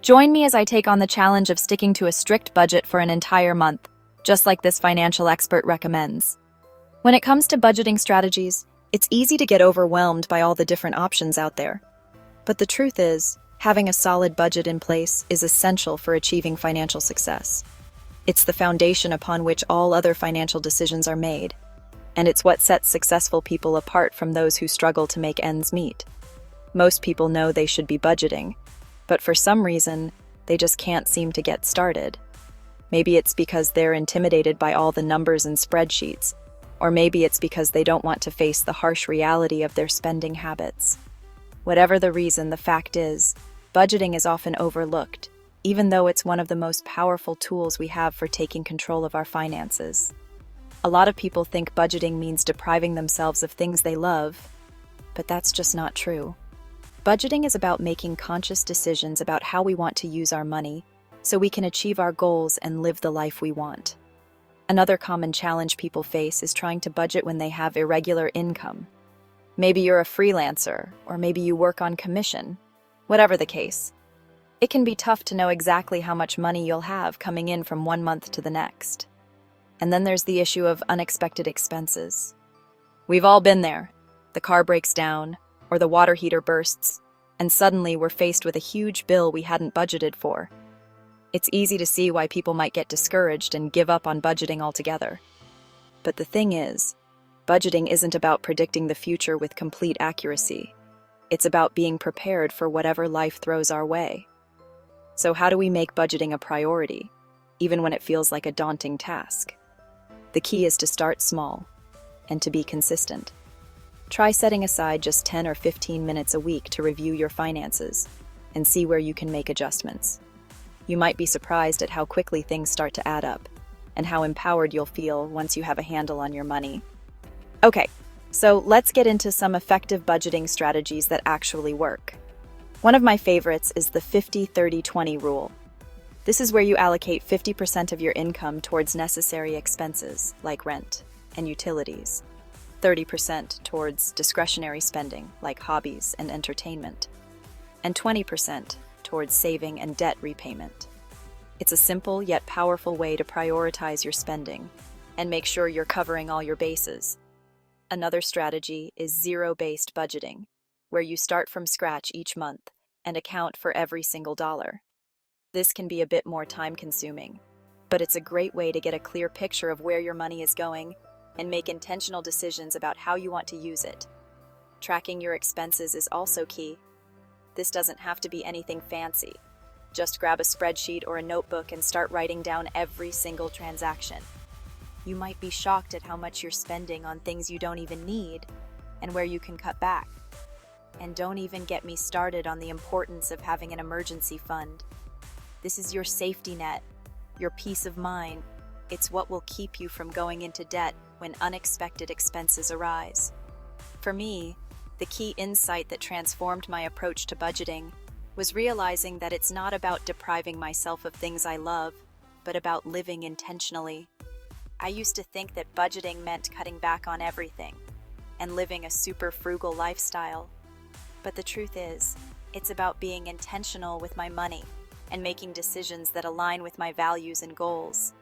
Join me as I take on the challenge of sticking to a strict budget for an entire month, just like this financial expert recommends. When it comes to budgeting strategies, it's easy to get overwhelmed by all the different options out there. But the truth is, having a solid budget in place is essential for achieving financial success. It's the foundation upon which all other financial decisions are made, and it's what sets successful people apart from those who struggle to make ends meet. Most people know they should be budgeting, but for some reason, they just can't seem to get started. Maybe it's because they're intimidated by all the numbers and spreadsheets, or maybe it's because they don't want to face the harsh reality of their spending habits. Whatever the reason, the fact is, budgeting is often overlooked, even though it's one of the most powerful tools we have for taking control of our finances. A lot of people think budgeting means depriving themselves of things they love, but that's just not true. Budgeting is about making conscious decisions about how we want to use our money so we can achieve our goals and live the life we want. Another common challenge people face is trying to budget when they have irregular income. Maybe you're a freelancer, or maybe you work on commission. Whatever the case, it can be tough to know exactly how much money you'll have coming in from one month to the next. And then there's the issue of unexpected expenses. We've all been there. The car breaks down, or the water heater bursts, and suddenly we're faced with a huge bill we hadn't budgeted for. It's easy to see why people might get discouraged and give up on budgeting altogether. But the thing is, budgeting isn't about predicting the future with complete accuracy. It's about being prepared for whatever life throws our way. So how do we make budgeting a priority, even when it feels like a daunting task? The key is to start small and to be consistent. Try setting aside just 10 or 15 minutes a week to review your finances and see where you can make adjustments. You might be surprised at how quickly things start to add up and how empowered you'll feel once you have a handle on your money. Okay, so let's get into some effective budgeting strategies that actually work. One of my favorites is the 50-30-20 rule. This is where you allocate 50% of your income towards necessary expenses like rent and utilities, 30% towards discretionary spending like hobbies and entertainment, and 20% towards saving and debt repayment. It's a simple yet powerful way to prioritize your spending and make sure you're covering all your bases. Another strategy is zero-based budgeting, where you start from scratch each month and account for every single dollar. This can be a bit more time-consuming, but it's a great way to get a clear picture of where your money is going and make intentional decisions about how you want to use it. Tracking your expenses is also key. This doesn't have to be anything fancy. Just grab a spreadsheet or a notebook and start writing down every single transaction. You might be shocked at how much you're spending on things you don't even need and where you can cut back. And don't even get me started on the importance of having an emergency fund. This is your safety net, your peace of mind. It's what will keep you from going into debt when unexpected expenses arise. For me, the key insight that transformed my approach to budgeting was realizing that it's not about depriving myself of things I love, but about living intentionally. I used to think that budgeting meant cutting back on everything and living a super frugal lifestyle. But the truth is, it's about being intentional with my money and making decisions that align with my values and goals.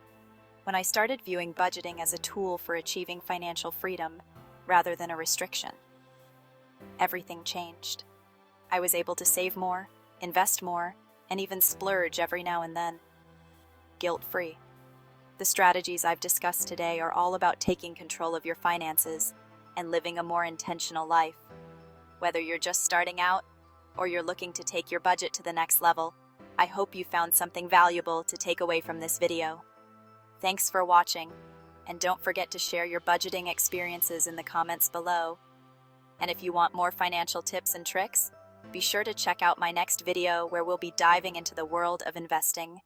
When I started viewing budgeting as a tool for achieving financial freedom rather than a restriction, everything changed. I was able to save more, invest more, and even splurge every now and then, guilt-free. The strategies I've discussed today are all about taking control of your finances and living a more intentional life. Whether you're just starting out or you're looking to take your budget to the next level, I hope you found something valuable to take away from this video. Thanks for watching, and don't forget to share your budgeting experiences in the comments below. And if you want more financial tips and tricks, be sure to check out my next video where we'll be diving into the world of investing.